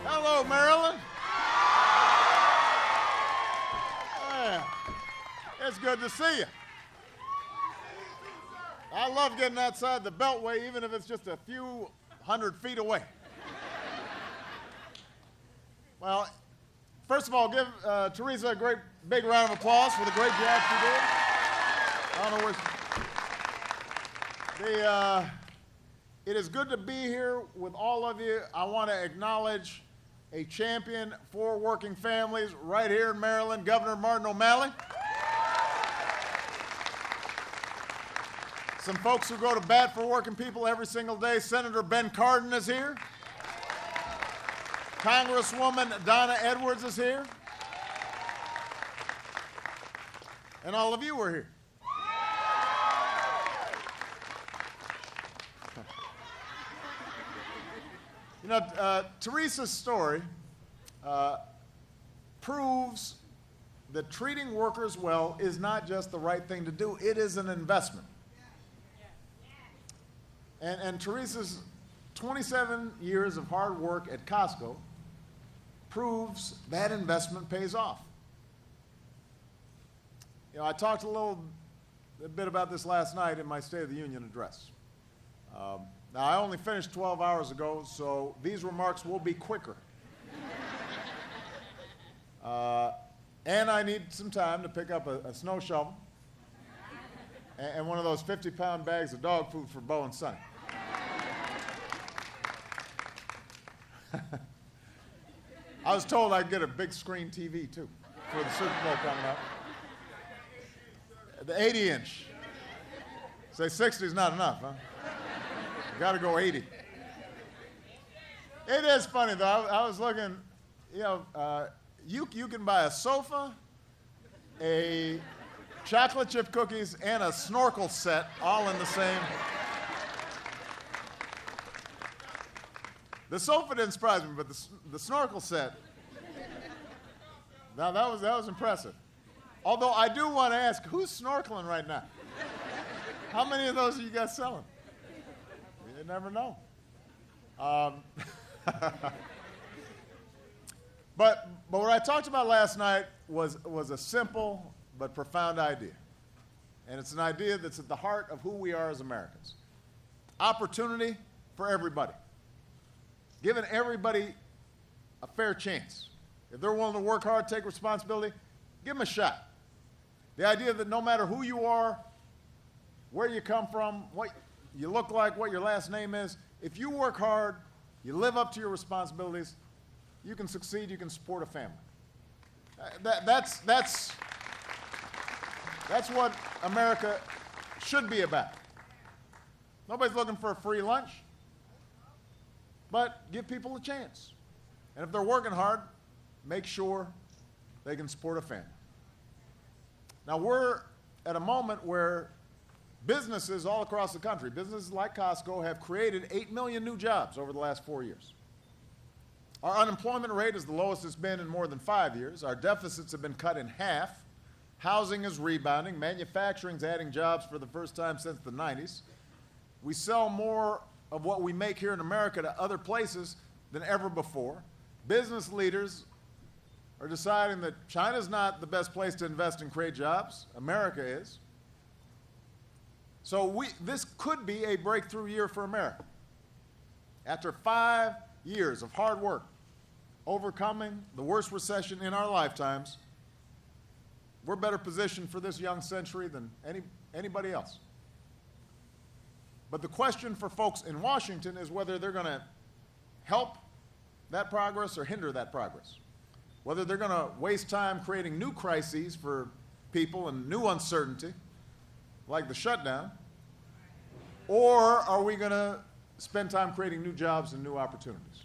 Hello, Maryland. Yeah. It's good to see you. I love getting outside the Beltway, even if it's just a few 100 feet away. Well, first of all, give Teresa a great big round of applause for the great job she did. I don't know where it is good to be here with all of you. I want to acknowledge a champion for working families right here in Maryland, Governor Martin O'Malley. Some folks who go to bat for working people every single day. Senator Ben Cardin is here. Congresswoman Donna Edwards is here. And all of you are here. You know, Teresa's story proves that treating workers well is not just the right thing to do, it is an investment. And Teresa's 27 years of hard work at Costco proves that investment pays off. You know, I talked a bit about this last night in my State of the Union address. Now, I only finished 12 hours ago, so these remarks will be quicker. And I need some time to pick up a snow shovel and one of those 50-pound bags of dog food for Bo and Sonny. I was told I'd get a big screen TV, too, for the Super Bowl coming up. The 80-inch. Say 60 is not enough, huh? Got to go 80. It is funny, though. I was looking, you know, you can buy a sofa, a chocolate chip cookies, and a snorkel set all in the same. The sofa didn't surprise me, but the snorkel set, now that was impressive. Although I do want to ask, who's snorkeling right now? How many of those are you guys selling? You never know. But what I talked about last night was a simple but profound idea. And it's an idea that's at the heart of who we are as Americans. Opportunity for everybody. Giving everybody a fair chance. If they're willing to work hard, take responsibility, give them a shot. The idea that no matter who you are, where you come from, what you look like, what your last name is, if you work hard, you live up to your responsibilities, you can succeed, you can support a family. That's what America should be about. Nobody's looking for a free lunch, but give people a chance. And if they're working hard, make sure they can support a family. Now, we're at a moment where businesses all across the country, businesses like Costco, have created 8 million new jobs over the last 4 years. Our unemployment rate is the lowest it's been in more than 5 years. Our deficits have been cut in half. Housing is rebounding. Manufacturing's adding jobs for the first time since the 90s. We sell more of what we make here in America to other places than ever before. Business leaders are deciding that China's not the best place to invest and create jobs. America is. So this could be a breakthrough year for America. After 5 years of hard work, overcoming the worst recession in our lifetimes, we're better positioned for this young century than anybody else. But the question for folks in Washington is whether they're going to help that progress or hinder that progress. Whether they're going to waste time creating new crises for people and new uncertainty, like the shutdown, or are we going to spend time creating new jobs and new opportunities?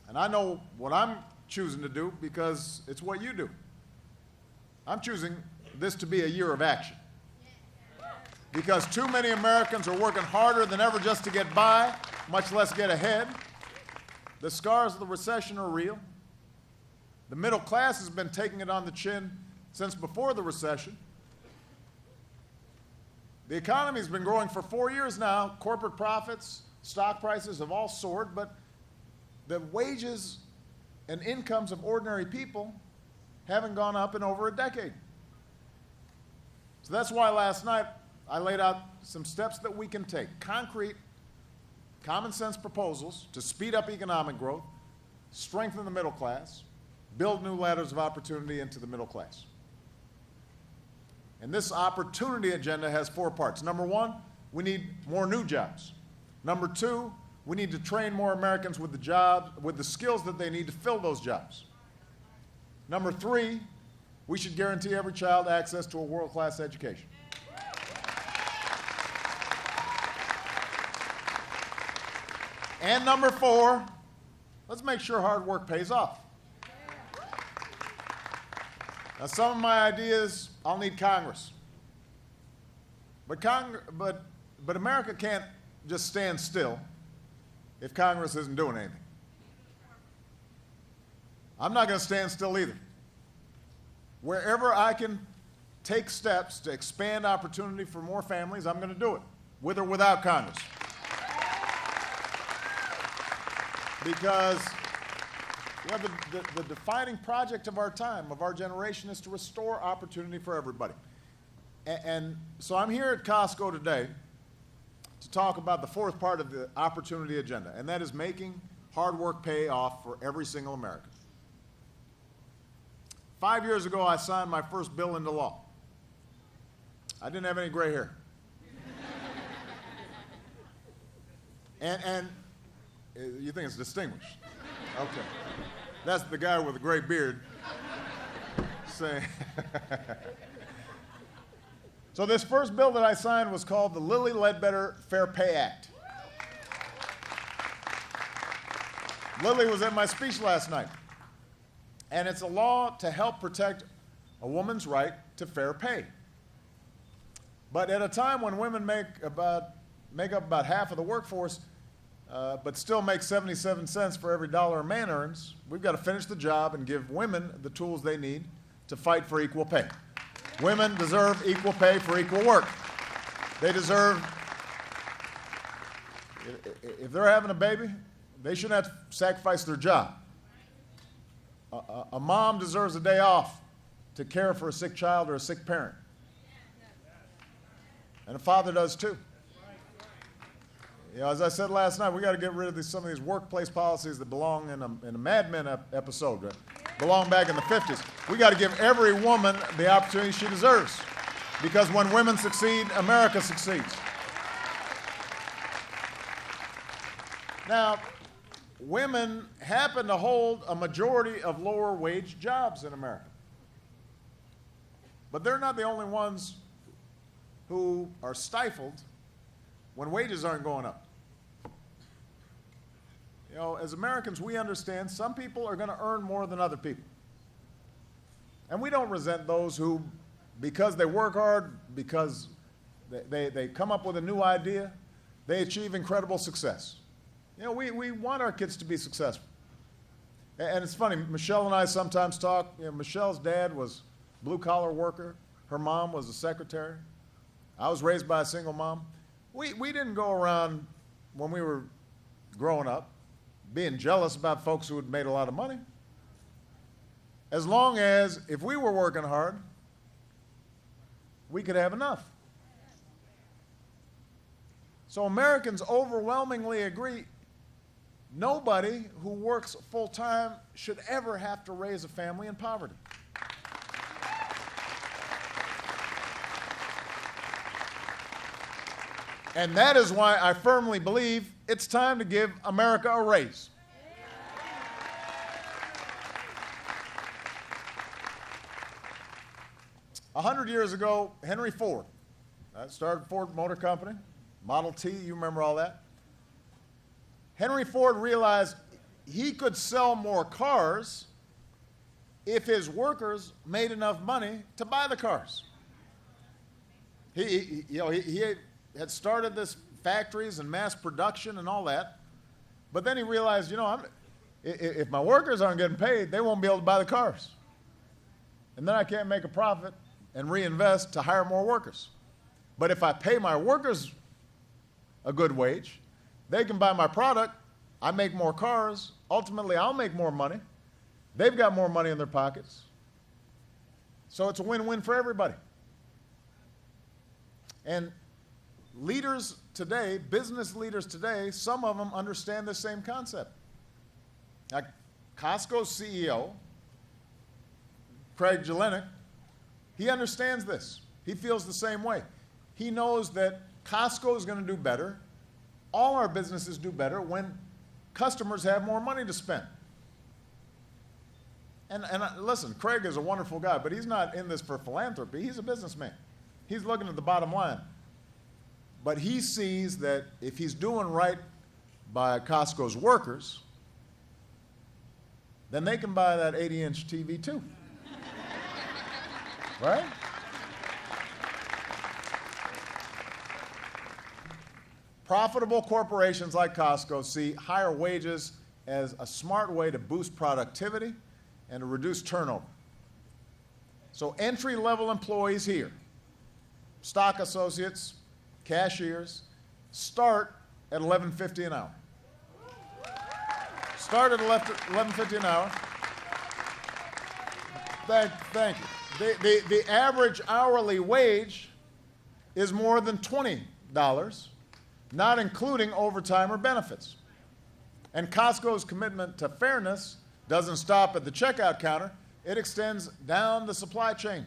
And I know what I'm choosing to do because it's what you do. I'm choosing this to be a year of action. Because too many Americans are working harder than ever just to get by, much less get ahead. The scars of the recession are real. The middle class has been taking it on the chin since before the recession. The economy's been growing for 4 years now. Corporate profits, stock prices have all soared, but the wages and incomes of ordinary people haven't gone up in over a decade. So that's why last night I laid out some steps that we can take, concrete, common sense proposals to speed up economic growth, strengthen the middle class, build new ladders of opportunity into the middle class. And this opportunity agenda has 4 parts. Number 1, we need more new jobs. Number 2, we need to train more Americans with the skills that they need to fill those jobs. Number 3, we should guarantee every child access to a world-class education. And number 4, let's make sure hard work pays off. Now, some of my ideas, I'll need Congress. But America can't just stand still if Congress isn't doing anything. I'm not going to stand still either. Wherever I can take steps to expand opportunity for more families, I'm going to do it, with or without Congress. Because the defining project of our time, of our generation, is to restore opportunity for everybody. And so I'm here at Costco today to talk about the 4th part of the opportunity agenda, and that is making hard work pay off for every single American. 5 years ago, I signed my first bill into law. I didn't have any gray hair. And you think it's distinguished? Okay. That's the guy with the gray beard saying. So this first bill that I signed was called the Lilly Ledbetter Fair Pay Act. Lilly was at my speech last night. And it's a law to help protect a woman's right to fair pay. But at a time when women make up about half of the workforce, but still make 77 cents for every dollar a man earns, we've got to finish the job and give women the tools they need to fight for equal pay. Women deserve equal pay for equal work. They deserve, if they're having a baby, they shouldn't have to sacrifice their job. A mom deserves a day off to care for a sick child or a sick parent. And a father does too. You know, as I said last night, we got to get rid of some of these workplace policies that belong in a Mad Men episode, right? Belong back in the 50s. We got to give every woman the opportunity she deserves. Because when women succeed, America succeeds. Now, women happen to hold a majority of lower wage jobs in America. But they're not the only ones who are stifled when wages aren't going up. You know, as Americans, we understand some people are going to earn more than other people. And we don't resent those who, because they work hard, because they come up with a new idea, they achieve incredible success. You know, we want our kids to be successful. And it's funny, Michelle and I sometimes talk. You know, Michelle's dad was a blue-collar worker. Her mom was a secretary. I was raised by a single mom. We didn't go around when we were growing up being jealous about folks who had made a lot of money. As long as, if we were working hard, we could have enough. So Americans overwhelmingly agree nobody who works full-time should ever have to raise a family in poverty. And that is why I firmly believe it's time to give America a raise. A 100 years ago, Henry Ford started Ford Motor Company, Model T, you remember all that. Henry Ford realized he could sell more cars if his workers made enough money to buy the cars. He had started this factories and mass production and all that, but then he realized, if my workers aren't getting paid, they won't be able to buy the cars. And then I can't make a profit and reinvest to hire more workers. But if I pay my workers a good wage, they can buy my product I make more cars. Ultimately, I'll make more money. They've got more money in their pockets. So it's a win-win for everybody. And leaders today, business leaders today, some of them understand the same concept. Like Costco's CEO, Craig Jelinek, he understands this. He feels the same way. He knows that Costco is going to do better. All our businesses do better when customers have more money to spend. And listen, Craig is a wonderful guy, but he's not in this for philanthropy. He's a businessman. He's looking at the bottom line. But he sees that if he's doing right by Costco's workers, then they can buy that 80-inch TV too. Right? Profitable corporations like Costco see higher wages as a smart way to boost productivity and to reduce turnover. So entry-level employees here, stock associates, cashiers, start at $11.50 an hour. Start at $11.50 an hour. Thank you. The average hourly wage is more than $20, not including overtime or benefits. And Costco's commitment to fairness doesn't stop at the checkout counter. It extends down the supply chain,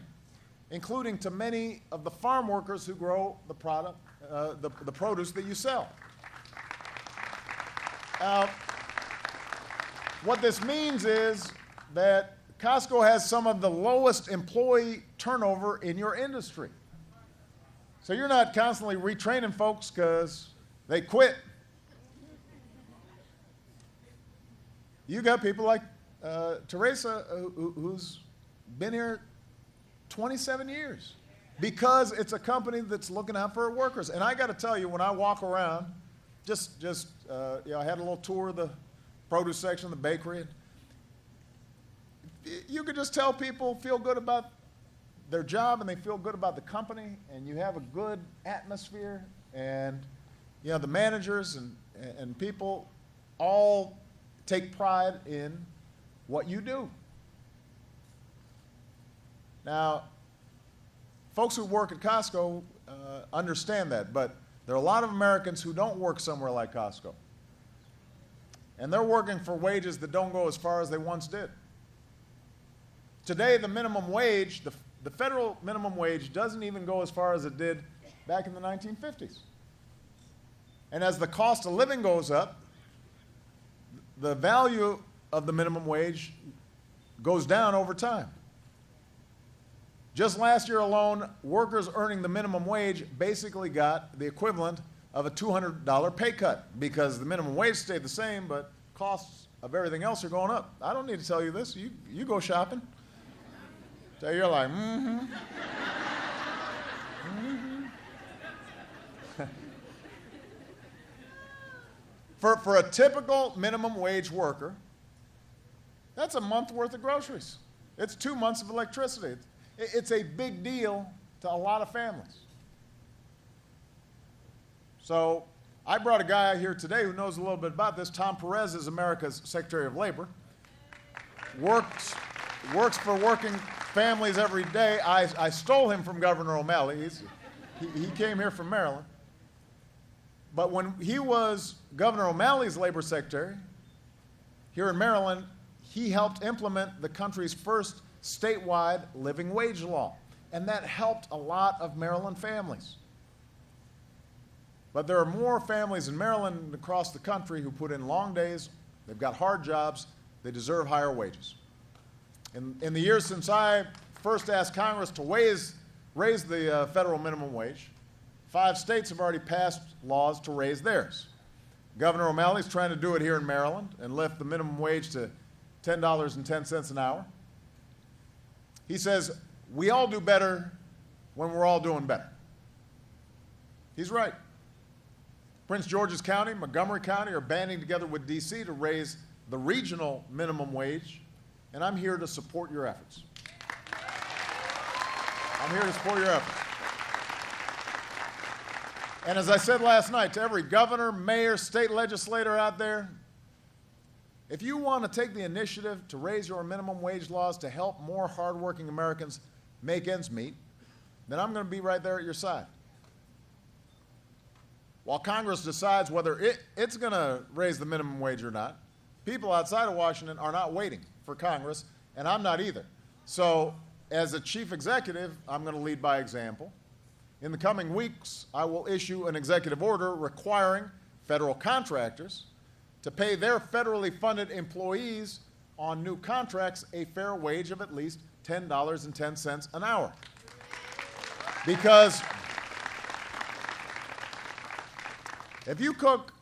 including to many of the farm workers who grow the product, the produce that you sell. What this means is that Costco has some of the lowest employee turnover in your industry. So you're not constantly retraining folks because they quit. You got people like Teresa, who's been here 27 years because it's a company that's looking out for her workers. And I got to tell you, when I walk around, I had a little tour of the produce section of the bakery. You could just tell people feel good about their job and they feel good about the company, and you have a good atmosphere, and the managers and people all take pride in what you do. Now, folks who work at Costco understand that, but there are a lot of Americans who don't work somewhere like Costco. And they're working for wages that don't go as far as they once did. Today, the minimum wage, the federal minimum wage, doesn't even go as far as it did back in the 1950s. And as the cost of living goes up, the value of the minimum wage goes down over time. Just last year alone, workers earning the minimum wage basically got the equivalent of a $200 pay cut because the minimum wage stayed the same, but costs of everything else are going up. I don't need to tell you this. You go shopping. So you're like, mm-hmm. Mm-hmm. For a typical minimum wage worker, that's a month worth of groceries. It's 2 months of electricity. It's a big deal to a lot of families. So I brought a guy here today who knows a little bit about this. Tom Perez is America's Secretary of Labor. Works for working families every day. I stole him from Governor O'Malley. He came here from Maryland. But when he was Governor O'Malley's labor secretary here in Maryland, he helped implement the country's first statewide living wage law. And that helped a lot of Maryland families. But there are more families in Maryland and across the country who put in long days, they've got hard jobs, they deserve higher wages. In the years since I first asked Congress to raise the federal minimum wage, 5 states have already passed laws to raise theirs. Governor O'Malley's trying to do it here in Maryland and lift the minimum wage to $10.10 an hour. He says, we all do better when we're all doing better. He's right. Prince George's County, Montgomery County are banding together with D.C. to raise the regional minimum wage, and I'm here to support your efforts. I'm here to support your efforts. And as I said last night, to every governor, mayor, state legislator out there, If you want to take the initiative to raise your minimum wage laws to help more hardworking Americans make ends meet, then I'm going to be right there at your side. While Congress decides whether it's going to raise the minimum wage or not, people outside of Washington are not waiting for Congress, and I'm not either. So, as a chief executive, I'm going to lead by example. In the coming weeks, I will issue an executive order requiring federal contractors to pay their federally funded employees on new contracts a fair wage of at least $10.10 an hour. Because if you cook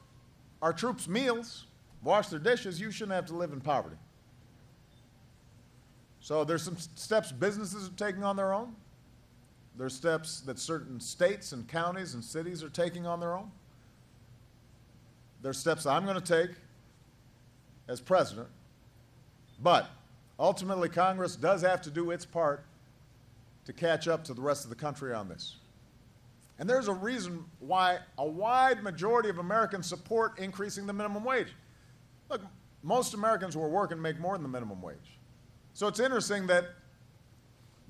our troops' meals, wash their dishes, you shouldn't have to live in poverty. So there's some steps businesses are taking on their own. There's steps that certain states and counties and cities are taking on their own. There's steps I'm going to take as president. But ultimately, Congress does have to do its part to catch up to the rest of the country on this. And there's a reason why a wide majority of Americans support increasing the minimum wage. Look, most Americans who are working make more than the minimum wage. So it's interesting that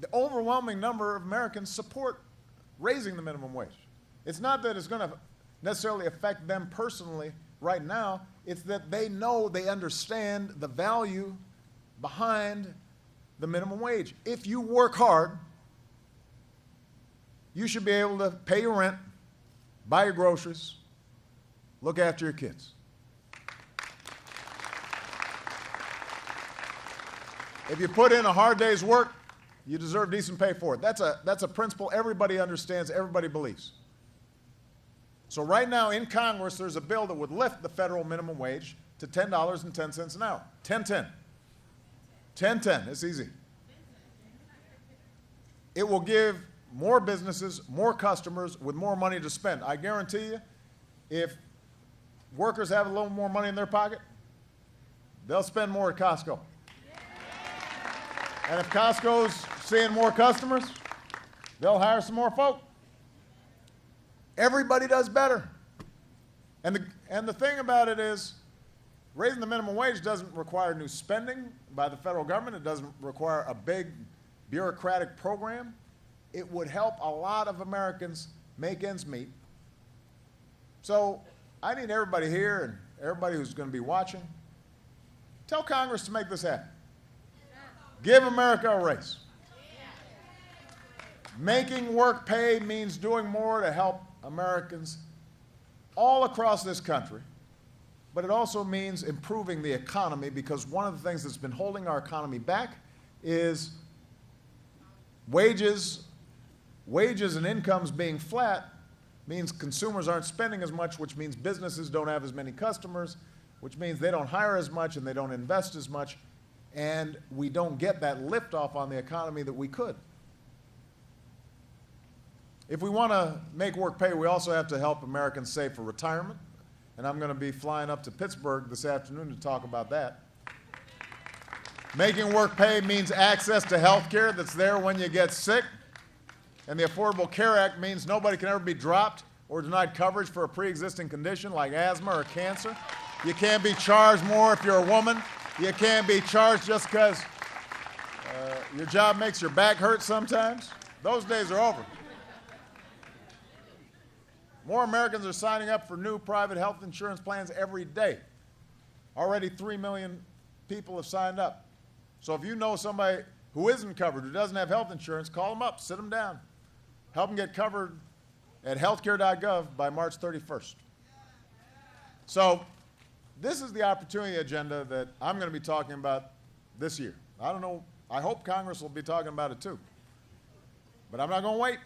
the overwhelming number of Americans support raising the minimum wage. It's not that it's going to necessarily affect them personally right now. It's that they know, they understand the value behind the minimum wage. If you work hard, you should be able to pay your rent, buy your groceries, look after your kids. If you put in a hard day's work, you deserve decent pay for it. That's a principle everybody understands, everybody believes. So right now in Congress, there's a bill that would lift the federal minimum wage to $10.10 an hour. 10.10. 10.10. It's easy. It will give more businesses, more customers with more money to spend. I guarantee you, if workers have a little more money in their pocket, they'll spend more at Costco. And if Costco's seeing more customers, they'll hire some more folk. Everybody does better. And the thing about it is, raising the minimum wage doesn't require new spending by the federal government. It doesn't require a big bureaucratic program. It would help a lot of Americans make ends meet. So I need everybody here and everybody who's going to be watching, tell Congress to make this happen. Give America a raise. Making work pay means doing more to help Americans all across this country, but it also means improving the economy, because one of the things that's been holding our economy back is wages and incomes being flat means consumers aren't spending as much, which means businesses don't have as many customers, which means they don't hire as much and they don't invest as much, and we don't get that liftoff on the economy that we could. If we want to make work pay, we also have to help Americans save for retirement, and I'm going to be flying up to Pittsburgh this afternoon to talk about that. Making work pay means access to health care that's there when you get sick, and the Affordable Care Act means nobody can ever be dropped or denied coverage for a pre-existing condition like asthma or cancer. You can't be charged more if you're a woman. You can't be charged just because your job makes your back hurt sometimes. Those days are over. More Americans are signing up for new private health insurance plans every day. Already 3 million people have signed up. So if you know somebody who isn't covered, who doesn't have health insurance, call them up, sit them down. Help them get covered at healthcare.gov by March 31st. So this is the opportunity agenda that I'm going to be talking about this year. I don't know, I hope Congress will be talking about it too. But I'm not going to wait,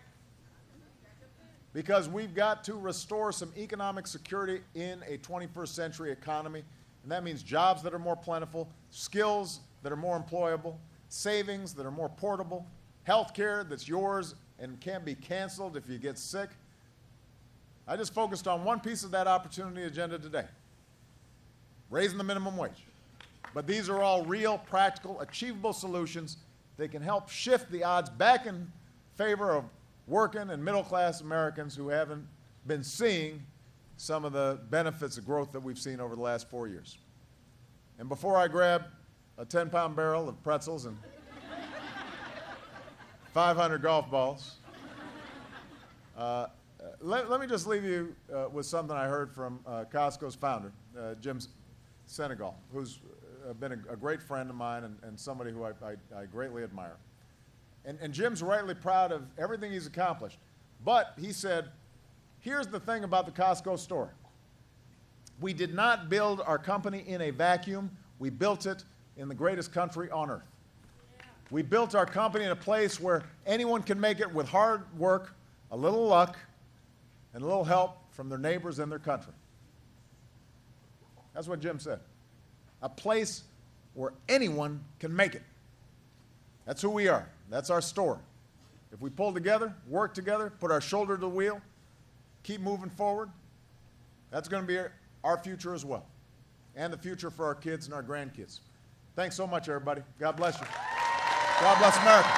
because we've got to restore some economic security in a 21st century economy, and that means jobs that are more plentiful, skills that are more employable, savings that are more portable, health care that's yours and can't be canceled if you get sick. I just focused on one piece of that opportunity agenda today, raising the minimum wage. But these are all real, practical, achievable solutions that can help shift the odds back in favor of working and middle-class Americans who haven't been seeing some of the benefits of growth that we've seen over the last 4 years. And before I grab a 10-pound barrel of pretzels and 500 golf balls, let me just leave you with something I heard from Costco's founder, Jim Senegal, who's been a great friend of mine and somebody who I greatly admire. And Jim's rightly proud of everything he's accomplished. But he said, here's the thing about the Costco story. We did not build our company in a vacuum. We built it in the greatest country on earth. We built our company in a place where anyone can make it with hard work, a little luck, and a little help from their neighbors and their country. That's what Jim said. A place where anyone can make it. That's who we are. That's our story. If we pull together, work together, put our shoulder to the wheel, keep moving forward, that's going to be our future as well, and the future for our kids and our grandkids. Thanks so much, everybody. God bless you. God bless America.